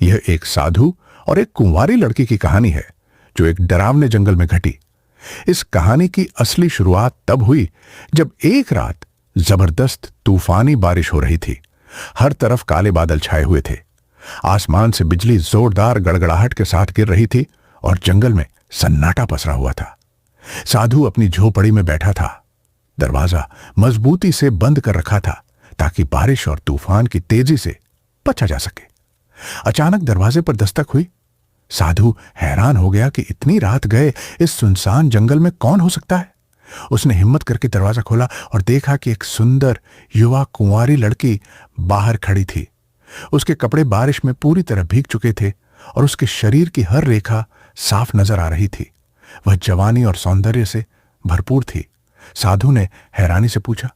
यह एक साधु और एक कुंवारी लड़की की कहानी है जो एक डरावने जंगल में घटी। इस कहानी की असली शुरुआत तब हुई जब एक रात जबरदस्त तूफानी बारिश हो रही थी। हर तरफ काले बादल छाए हुए थे। आसमान से बिजली जोरदार गड़गड़ाहट के साथ गिर रही थी और जंगल में सन्नाटा पसरा हुआ था। साधु अपनी झोपड़ी में बैठा था। दरवाजा मजबूती से बंद कर रखा था ताकि बारिश और तूफान की तेजी से बचा जा सके। अचानक दरवाजे पर दस्तक हुई। साधु हैरान हो गया कि इतनी रात गए इस सुनसान जंगल में कौन हो सकता है। उसने हिम्मत करके दरवाजा खोला और देखा कि एक सुंदर युवा कुंवारी लड़की बाहर खड़ी थी। उसके कपड़े बारिश में पूरी तरह भीग चुके थे और उसके शरीर की हर रेखा साफ नजर आ रही थी। वह जवानी और सौंदर्य से भरपूर थी। साधु ने हैरानी से पूछा,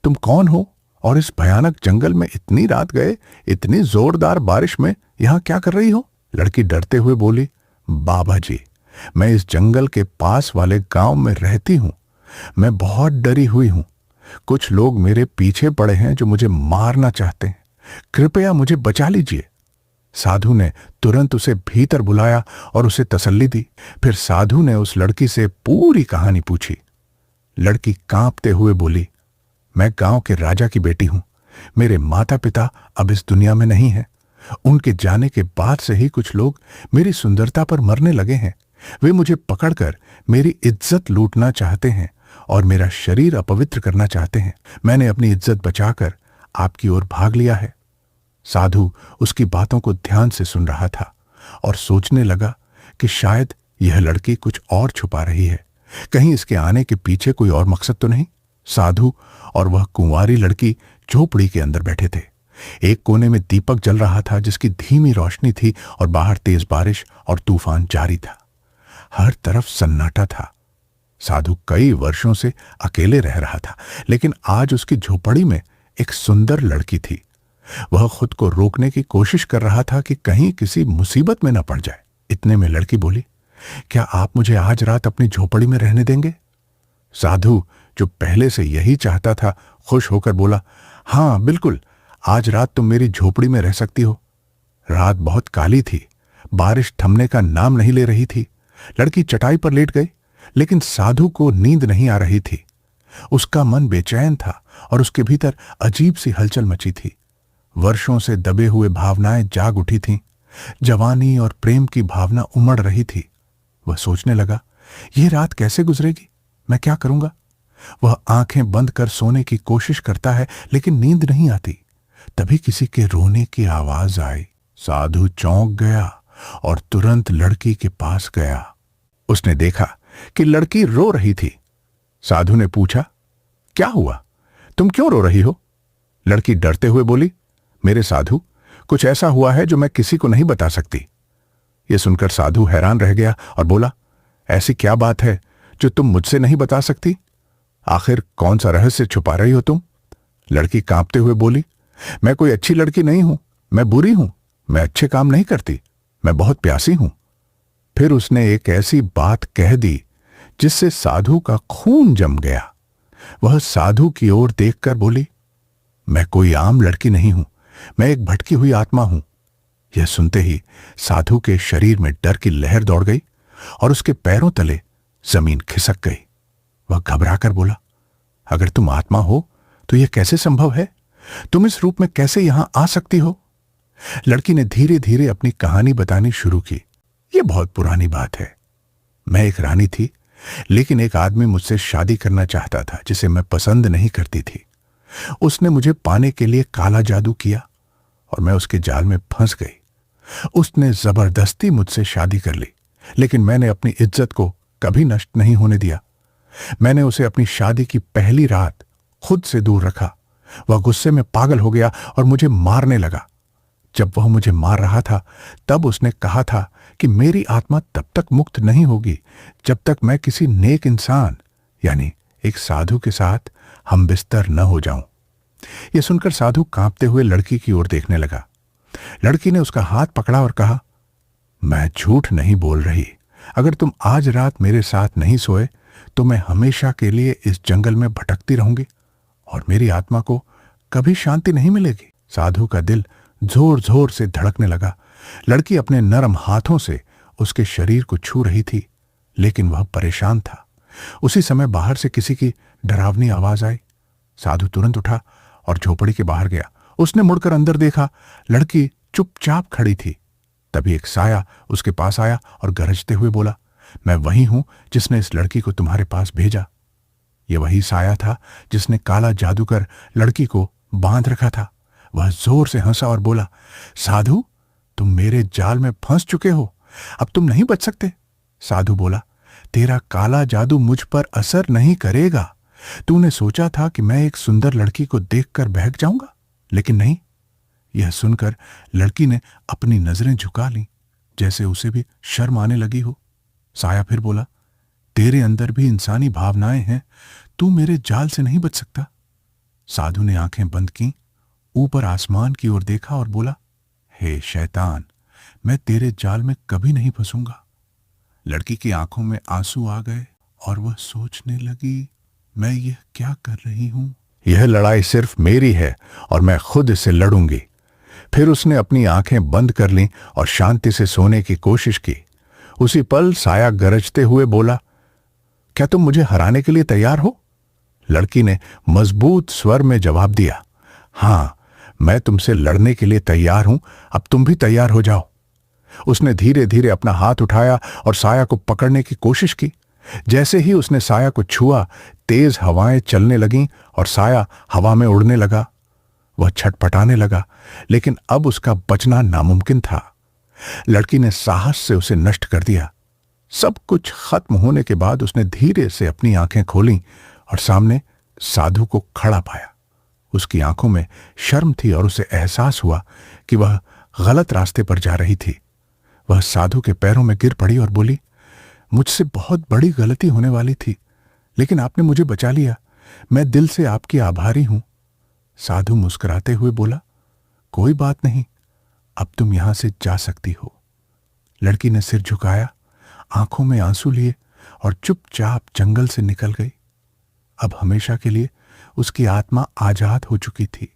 तुम कौन हो और इस भयानक जंगल में इतनी रात गए, इतनी जोरदार बारिश में यहां क्या कर रही हो? लड़की डरते हुए बोली, बाबा जी, मैं इस जंगल के पास वाले गांव में रहती हूं। मैं बहुत डरी हुई हूं। कुछ लोग मेरे पीछे पड़े हैं जो मुझे मारना चाहते हैं। कृपया मुझे बचा लीजिए। साधु ने तुरंत उसे भीतर बुलाया और उसे तसल्ली दी। फिर साधु ने उस लड़की से पूरी कहानी पूछी। लड़की कांपते हुए बोली, मैं गांव के राजा की बेटी हूं। मेरे माता पिता अब इस दुनिया में नहीं हैं। उनके जाने के बाद से ही कुछ लोग मेरी सुंदरता पर मरने लगे हैं। वे मुझे पकड़कर मेरी इज्जत लूटना चाहते हैं और मेरा शरीर अपवित्र करना चाहते हैं। मैंने अपनी इज्जत बचाकर आपकी ओर भाग लिया है। साधु उसकी बातों को ध्यान से सुन रहा था और सोचने लगा कि शायद यह लड़की कुछ और छुपा रही है। कहीं इसके आने के पीछे कोई और मकसद तो नहीं। साधु और वह कुंवारी लड़की झोपड़ी के अंदर बैठे थे। एक कोने में दीपक जल रहा था जिसकी धीमी रोशनी थी और बाहर तेज बारिश और तूफान जारी था। हर तरफ सन्नाटा था। साधु कई वर्षों से अकेले रह रहा था, लेकिन आज उसकी झोपड़ी में एक सुंदर लड़की थी। वह खुद को रोकने की कोशिश कर रहा था कि कहीं किसी मुसीबत में न पड़ जाए। इतने में लड़की बोली, क्या आप मुझे आज रात अपनी झोपड़ी में रहने देंगे? साधु, जो पहले से यही चाहता था, खुश होकर बोला, हां बिल्कुल, आज रात तुम मेरी झोपड़ी में रह सकती हो। रात बहुत काली थी। बारिश थमने का नाम नहीं ले रही थी। लड़की चटाई पर लेट गई, लेकिन साधु को नींद नहीं आ रही थी। उसका मन बेचैन था और उसके भीतर अजीब सी हलचल मची थी। वर्षों से दबे हुए भावनाएं जाग उठी थीं। जवानी और प्रेम की भावना उमड़ रही थी। वह सोचने लगा, यह रात कैसे गुजरेगी? मैं क्या करूंगा? वह आंखें बंद कर सोने की कोशिश करता है, लेकिन नींद नहीं आती। तभी किसी के रोने की आवाज आई। साधु चौंक गया और तुरंत लड़की के पास गया। उसने देखा कि लड़की रो रही थी। साधु ने पूछा, क्या हुआ? तुम क्यों रो रही हो? लड़की डरते हुए बोली, मेरे साधु, कुछ ऐसा हुआ है जो मैं किसी को नहीं बता सकती। यह सुनकर साधु हैरान रह गया और बोला, ऐसी क्या बात है जो तुम मुझसे नहीं बता सकती? आखिर कौन सा रहस्य छुपा रही हो तुम? लड़की कांपते हुए बोली, मैं कोई अच्छी लड़की नहीं हूं। मैं बुरी हूं। मैं अच्छे काम नहीं करती। मैं बहुत प्यासी हूं। फिर उसने एक ऐसी बात कह दी जिससे साधु का खून जम गया। वह साधु की ओर देखकर बोली, मैं कोई आम लड़की नहीं हूं। मैं एक भटकी हुई आत्मा हूं। यह सुनते ही साधु के शरीर में डर की लहर दौड़ गई और उसके पैरों तले जमीन खिसक गई। वह घबराकर बोला, अगर तुम आत्मा हो तो यह कैसे संभव है? तुम इस रूप में कैसे यहां आ सकती हो? लड़की ने धीरे धीरे अपनी कहानी बतानी शुरू की। यह बहुत पुरानी बात है। मैं एक रानी थी, लेकिन एक आदमी मुझसे शादी करना चाहता था जिसे मैं पसंद नहीं करती थी। उसने मुझे पाने के लिए काला जादू किया और मैं उसके जाल में फंस गई। उसने जबरदस्ती मुझसे शादी कर ली, लेकिन मैंने अपनी इज्जत को कभी नष्ट नहीं होने दिया। मैंने उसे अपनी शादी की पहली रात खुद से दूर रखा। वह गुस्से में पागल हो गया और मुझे मारने लगा। जब वह मुझे मार रहा था, तब उसने कहा था कि मेरी आत्मा तब तक मुक्त नहीं होगी जब तक मैं किसी नेक इंसान यानी एक साधु के साथ हम बिस्तर न हो जाऊं। यह सुनकर साधु कांपते हुए लड़की की ओर देखने लगा। लड़की ने उसका हाथ पकड़ा और कहा, मैं झूठ नहीं बोल रही। अगर तुम आज रात मेरे साथ नहीं सोए तो मैं हमेशा के लिए इस जंगल में भटकती रहूंगी और मेरी आत्मा को कभी शांति नहीं मिलेगी। साधु का दिल जोर जोर से धड़कने लगा। लड़की अपने नरम हाथों से उसके शरीर को छू रही थी, लेकिन वह परेशान था। उसी समय बाहर से किसी की डरावनी आवाज आई। साधु तुरंत उठा और झोपड़ी के बाहर गया। उसने मुड़कर अंदर देखा, लड़की चुपचाप खड़ी थी। तभी एक साया उसके पास आया और गरजते हुए बोला, मैं वही हूं जिसने इस लड़की को तुम्हारे पास भेजा। यह वही साया था जिसने काला जादू कर लड़की को बांध रखा था। वह जोर से हंसा और बोला, साधु, तुम मेरे जाल में फंस चुके हो, अब तुम नहीं बच सकते। साधु बोला, तेरा काला जादू मुझ पर असर नहीं करेगा। तूने सोचा था कि मैं एक सुंदर लड़की को देखकर बहक जाऊंगा, लेकिन नहीं। यह सुनकर लड़की ने अपनी नजरें झुका लीं, जैसे उसे भी शर्म आने लगी हो। साया फिर बोला, तेरे अंदर भी इंसानी भावनाएं हैं, तू मेरे जाल से नहीं बच सकता। साधु ने आंखें बंद की, ऊपर आसमान की ओर देखा और बोला, हे शैतान, मैं तेरे जाल में कभी नहीं फंसूंगा। लड़की की आंखों में आंसू आ गए और वह सोचने लगी, मैं यह क्या कर रही हूं? यह लड़ाई सिर्फ मेरी है और मैं खुद इसे लड़ूंगी। फिर उसने अपनी आंखें बंद कर लीं और शांति से सोने की कोशिश की। उसी पल साया गरजते हुए बोला, क्या तुम मुझे हराने के लिए तैयार हो? लड़की ने मजबूत स्वर में जवाब दिया, हां, मैं तुमसे लड़ने के लिए तैयार हूं, अब तुम भी तैयार हो जाओ। उसने धीरे धीरे अपना हाथ उठाया और साया को पकड़ने की कोशिश की। जैसे ही उसने साया को छुआ, तेज हवाएं चलने लगीं और साया हवा में उड़ने लगा। वह छटपटाने लगा, लेकिन अब उसका बचना नामुमकिन था। लड़की ने साहस से उसे नष्ट कर दिया। सब कुछ खत्म होने के बाद उसने धीरे से अपनी आंखें खोलीं और सामने साधु को खड़ा पाया। उसकी आंखों में शर्म थी और उसे एहसास हुआ कि वह गलत रास्ते पर जा रही थी। वह साधु के पैरों में गिर पड़ी और बोली, मुझसे बहुत बड़ी गलती होने वाली थी, लेकिन आपने मुझे बचा लिया। मैं दिल से आपकी आभारी हूं। साधु मुस्कुराते हुए बोला, कोई बात नहीं, अब तुम यहां से जा सकती हो। लड़की ने सिर झुकाया, आंखों में आंसू लिए और चुपचाप जंगल से निकल गई। अब हमेशा के लिए उसकी आत्मा आजाद हो चुकी थी।